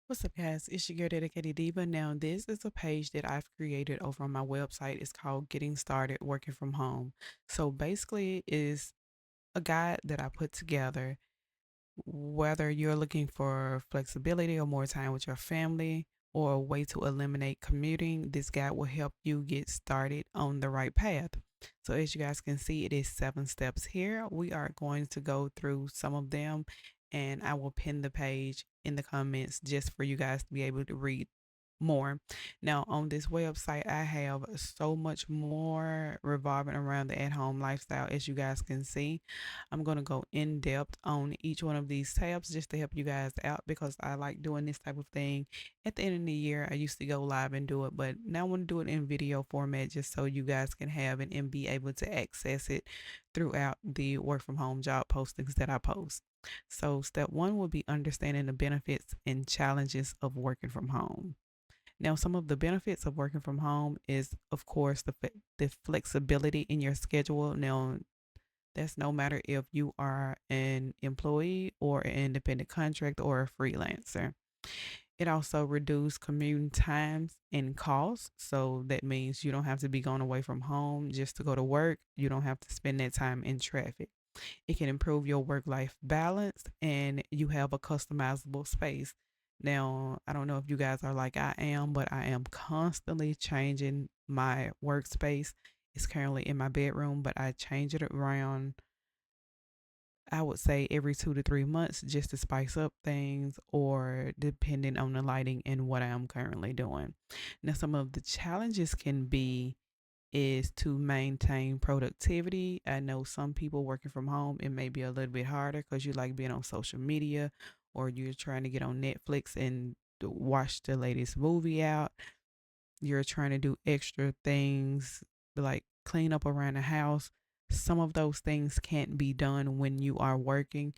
What's up, guys? It's your girl, Dedicated Diva. Now, this is a page that I've created over on my website. It's called Getting Started Working from Home. So, basically, is a guide that I put together. Whether you're looking for flexibility or more time with your family or a way to eliminate commuting, this guide will help you get started on the right path. So, as you guys can see, it is 7 steps here. We are going to go through some of them, and I will pin the page in the comments just for you guys to be able to read more. Now, on this website, I have so much more revolving around the at home lifestyle, as you guys can see. I'm going to go in depth on each one of these tabs just to help you guys out because I like doing this type of thing. At the end of the year, I used to go live and do it, but now I want to do it in video format just so you guys can have it and be able to access it throughout the work from home job postings that I post. So, step one will be understanding the benefits and challenges of working from home. Now, some of the benefits of working from home is, of course, the flexibility in your schedule. Now, that's no matter if you are an employee or an independent contractor or a freelancer. It also reduces commuting times and costs. So that means you don't have to be going away from home just to go to work. You don't have to spend that time in traffic. It can improve your work life balance and you have a customizable space. Now, I don't know if you guys are like I am, but I am constantly changing my workspace. It's currently in my bedroom, but I change it around, I would say, every 2 to 3 months just to spice up things or depending on the lighting and what I am currently doing. Now, some of the challenges can be is to maintain productivity. I know some people working from home, it may be a little bit harder because you like being on social media or you're trying to get on Netflix and watch the latest movie out. You're trying to do extra things like clean up around the house. Some of those things can't be done when you are working.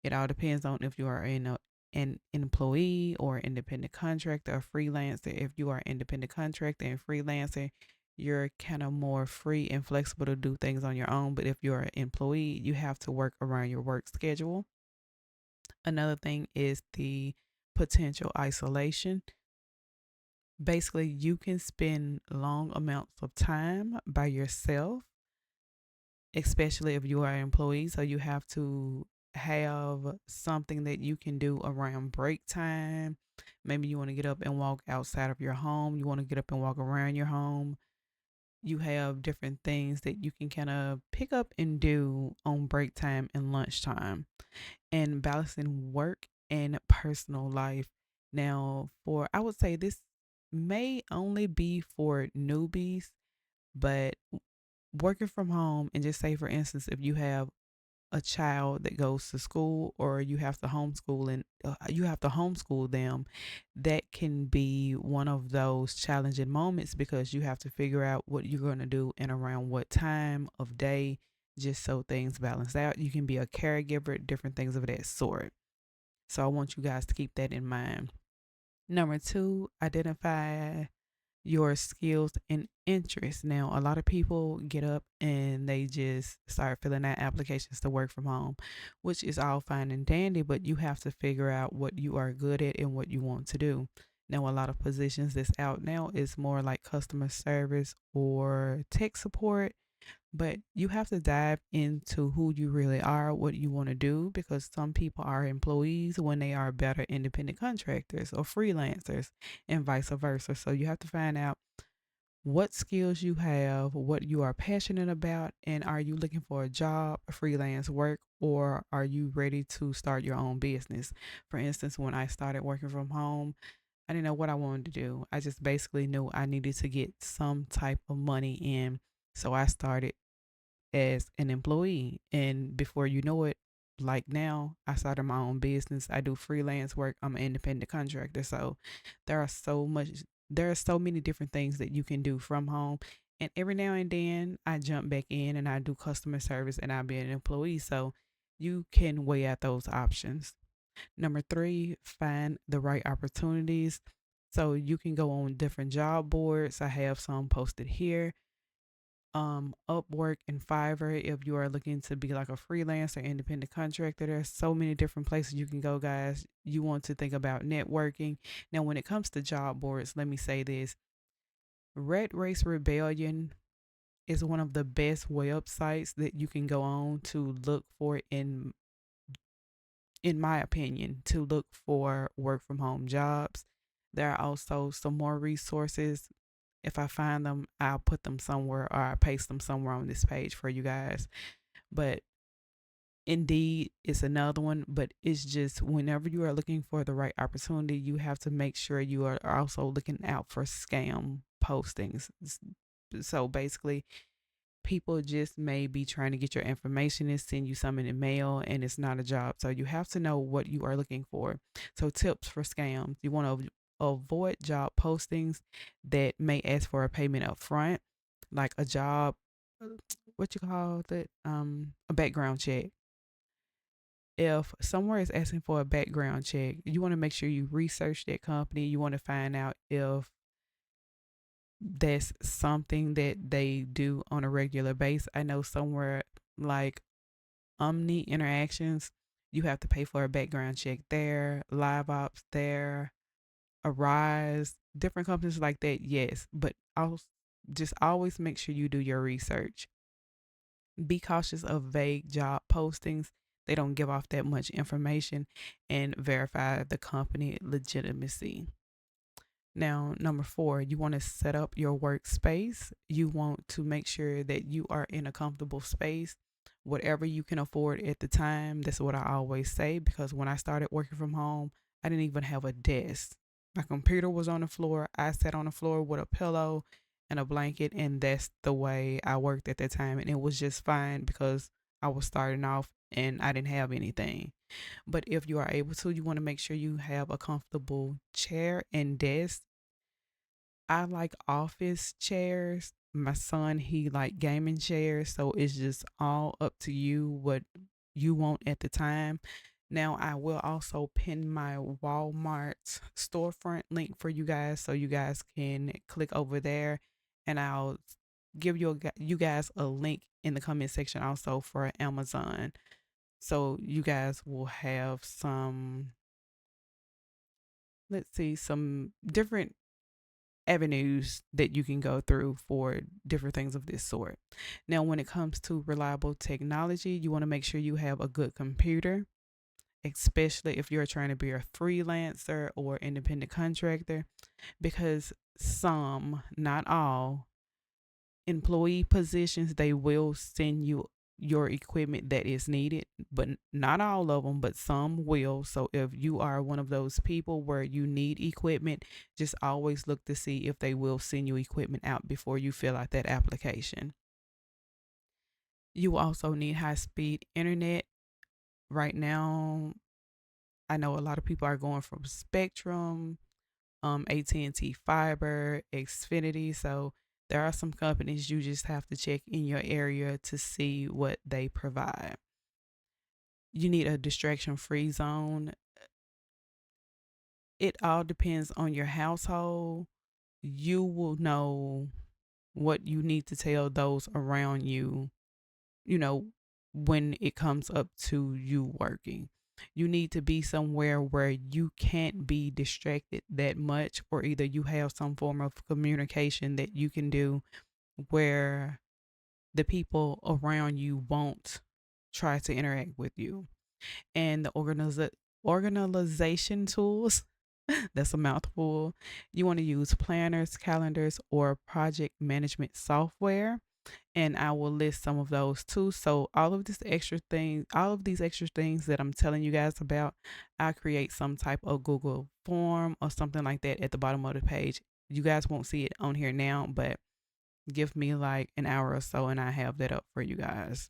It all depends on if you are an employee or independent contractor or freelancer. If you are independent contractor and freelancer, you're kind of more free and flexible to do things on your own. But if you're an employee, you have to work around your work schedule. Another thing is the potential isolation. Basically, you can spend long amounts of time by yourself, especially if you are an employee. So you have to have something that you can do around break time. Maybe you want to get up and walk outside of your home. You want to get up and walk around your home. You have different things that you can kind of pick up and do on break time and lunchtime and balancing work and personal life. Now, for I would say this may only be for newbies, but working from home and just say for instance if you have a child that goes to school or you have to homeschool and you have to homeschool them, that can be one of those challenging moments because you have to figure out what you're going to do and around what time of day just so things balance out. You can be a caregiver, different things of that sort. So I want you guys to keep that in mind. Number two, identify your skills and interests. Now, a lot of people get up and they just start filling out applications to work from home, which is all fine and dandy, but you have to figure out what you are good at and what you want to do. Now, a lot of positions that's out now is more like customer service or tech support, but you have to dive into who you really are, what you want to do, because some people are employees when they are better independent contractors or freelancers, and vice versa. So you have to find out what skills you have, what you are passionate about, and are you looking for a job, freelance work, or are you ready to start your own business? For instance, when I started working from home, I didn't know what I wanted to do. I just basically knew I needed to get some type of money in. So I started as an employee. And before you know it, like now, I started my own business. I do freelance work. I'm an independent contractor. So there are so much there are so many different things that you can do from home. And every now and then I jump back in and I do customer service and I'll be an employee. So you can weigh out those options. Number three, find the right opportunities. So you can go on different job boards. I have some posted here Upwork and Fiverr if you are looking to be like a freelancer, independent contractor. There's so many different places you can go, guys. You want to think about networking. Now, when it comes to job boards, let me say this: Red Race Rebellion is one of the best websites that you can go on to look for in my opinion, to look for work from home jobs. There are also some more resources. If I find them, I'll put them somewhere or I'll paste them somewhere on this page for you guys. But Indeed, it's another one, but it's just whenever you are looking for the right opportunity, you have to make sure you are also looking out for scam postings. So basically, people just may be trying to get your information and send you some in the mail, and it's not a job. So you have to know what you are looking for. So tips for scams: you want to avoid job postings that may ask for a payment up front, like a job, what you call it, a background check. If somewhere is asking for a background check, you want to make sure you research that company. You want to find out if that's something that they do on a regular basis. I know somewhere like Omni Interactions, you have to pay for a background check there, Live Ops there, Arise, different companies like that, yes. But I'll just always make sure you do your research. Be cautious of vague job postings. They don't give off that much information, and verify the company legitimacy. Now, number four, you want to set up your workspace. You want to make sure that you are in a comfortable space, whatever you can afford at the time. That's what I always say, because when I started working from home, I didn't even have a desk. My computer was on the floor. I sat on the floor with a pillow and a blanket, and that's the way I worked at that time. And it was just fine because I was starting off and I didn't have anything. But if you are able to, you want to make sure you have a comfortable chair and desk. I like office chairs. My son, he like gaming chairs, so it's just all up to you what you want at the time. Now, I will also pin my Walmart storefront link for you guys so you guys can click over there, and I'll give you guys a link in the comment section also for Amazon. So you guys will have some, let's see, some different avenues that you can go through for different things of this sort. Now, when it comes to reliable technology, you want to make sure you have a good computer, especially if you're trying to be a freelancer or independent contractor, because some, not all, employee positions, they will send you your equipment that is needed, but not all of them, but some will. So if you are one of those people where you need equipment, just always look to see if they will send you equipment out before you fill out that application. You also need high speed internet. Right now, I know a lot of people are going from Spectrum, AT&T Fiber, Xfinity. So there are some companies you just have to check in your area to see what they provide. You need a distraction free zone. It all depends on your household. You will know what you need to tell those around you, you know, when it comes up to you working. You need to be somewhere where you can't be distracted that much, or either you have some form of communication that you can do where the people around you won't try to interact with you. And the organization tools, that's a mouthful. You want to use planners, calendars, or project management software, and I will list some of those too. So all of these extra things that I'm telling you guys about, I create some type of Google form or something like that at the bottom of the page. You guys won't see it on here now, but give me like an hour or so and I have that up for you guys.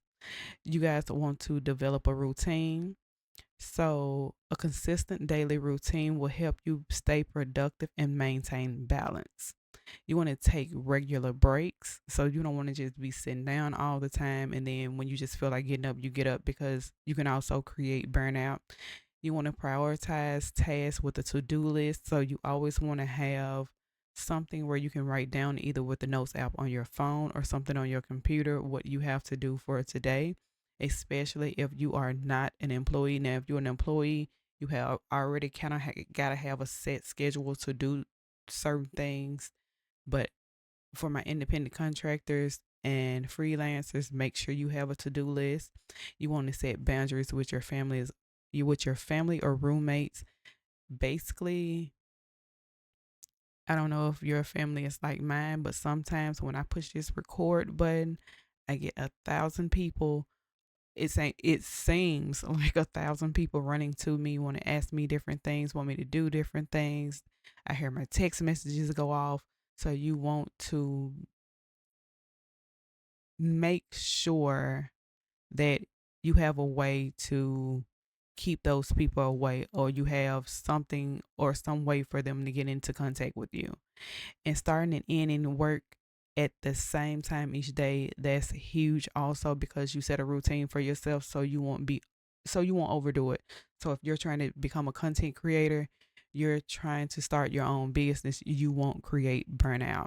You guys want to develop a routine. So, a consistent daily routine will help you stay productive and maintain balance. You want to take regular breaks. So, you don't want to just be sitting down all the time. And then when you just feel like getting up, you get up, because you can also create burnout. You want to prioritize tasks with a to do list. So, you always want to have something where you can write down either with the notes app on your phone or something on your computer what you have to do for today, especially if you are not an employee. Now, if you're an employee, you have already kind of got to have a set schedule to do certain things. But for my independent contractors and freelancers, make sure you have a to-do list. You want to set boundaries with your families, you with your family or roommates. Basically, I don't know if your family is like mine, but sometimes when I push this record button, I get 1,000 people. It seems like 1,000 people running to me, want to ask me different things, want me to do different things. I hear my text messages go off. So you want to make sure that you have a way to keep those people away, or you have something or some way for them to get into contact with you. And starting and ending work at the same time each day, that's huge also, because you set a routine for yourself so you won't overdo it. So if you're trying to become a content creator, you're trying to start your own business, you won't create burnout.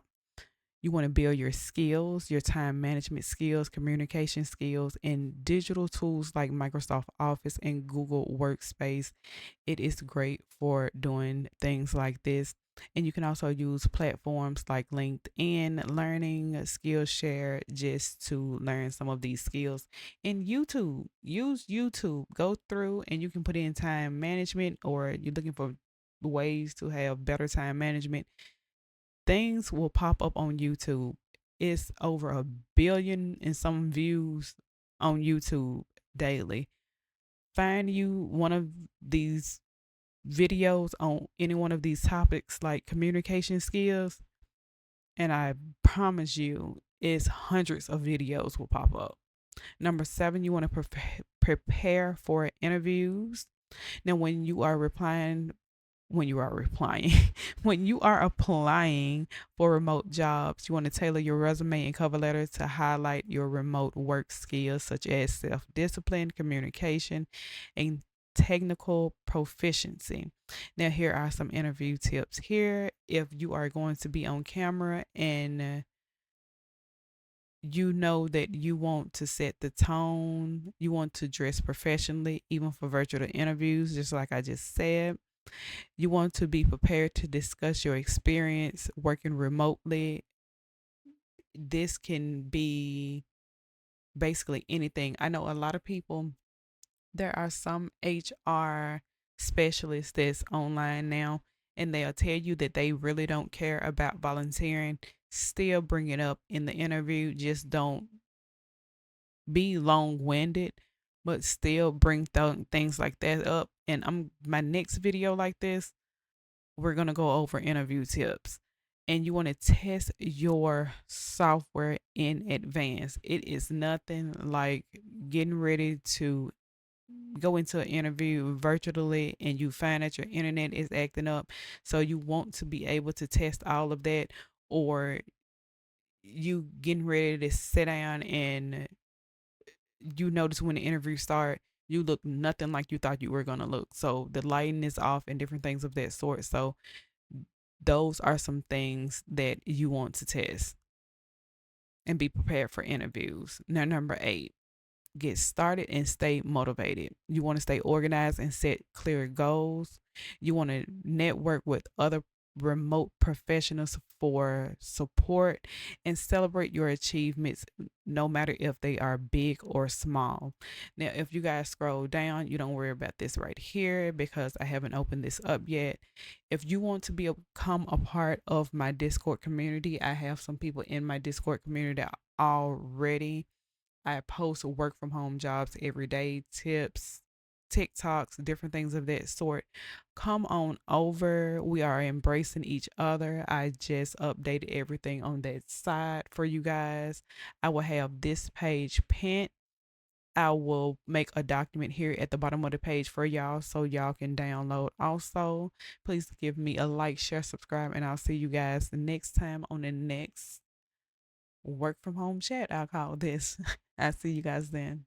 You want to build your skills, your time management skills, communication skills, and digital tools like Microsoft Office and Google Workspace. It is great for doing things like this. And you can also use platforms like LinkedIn, Learning, Skillshare, just to learn some of these skills. And YouTube, use YouTube. Go through and you can put in time management, or you're looking for ways to have better time management. Things will pop up on YouTube. It's over 1 billion and some views on YouTube daily. Find you one of these videos on any one of these topics like communication skills, and I promise you, it's hundreds of videos will pop up. Number 7, you want to prepare for interviews. Now, when you are replying, when you are applying for remote jobs, you want to tailor your resume and cover letter to highlight your remote work skills such as self discipline, communication, and technical proficiency. Now, here are some interview tips. Here, if you are going to be on camera and you know that you want to set the tone, you want to dress professionally, even for virtual interviews, just like I just said. You want to be prepared to discuss your experience working remotely. This can be basically anything. I know a lot of people, there are some HR specialists that's online now, and they'll tell you that they really don't care about volunteering. Still bring it up in the interview. Just don't be long winded, but still bring things like that up. And my next video like this, we're going to go over interview tips. And you want to test your software in advance. It is nothing like getting ready to go into an interview virtually and you find that your internet is acting up. So you want to be able to test all of that, or you getting ready to sit down and you notice when the interview start, you look nothing like you thought you were going to look. So the lighting is off and different things of that sort. So those are some things that you want to test and be prepared for interviews. Now, number 8, get started and stay motivated. You want to stay organized and set clear goals. You want to network with other remote professionals for support and celebrate your achievements, no matter if they are big or small. Now, if you guys scroll down, you don't worry about this right here because I haven't opened this up yet. If you want to become a part of my Discord community, I have some people in my Discord community already. I post work from home jobs every day, tips, TikToks, different things of that sort. Come on over. We are embracing each other. I just updated everything on that side for you guys. I will have this page pinned. I will make a document here at the bottom of the page for y'all so y'all can download. Also, please give me a like, share, subscribe, and I'll see you guys the next time on the next work from home chat. I'll call this. I'll see you guys then.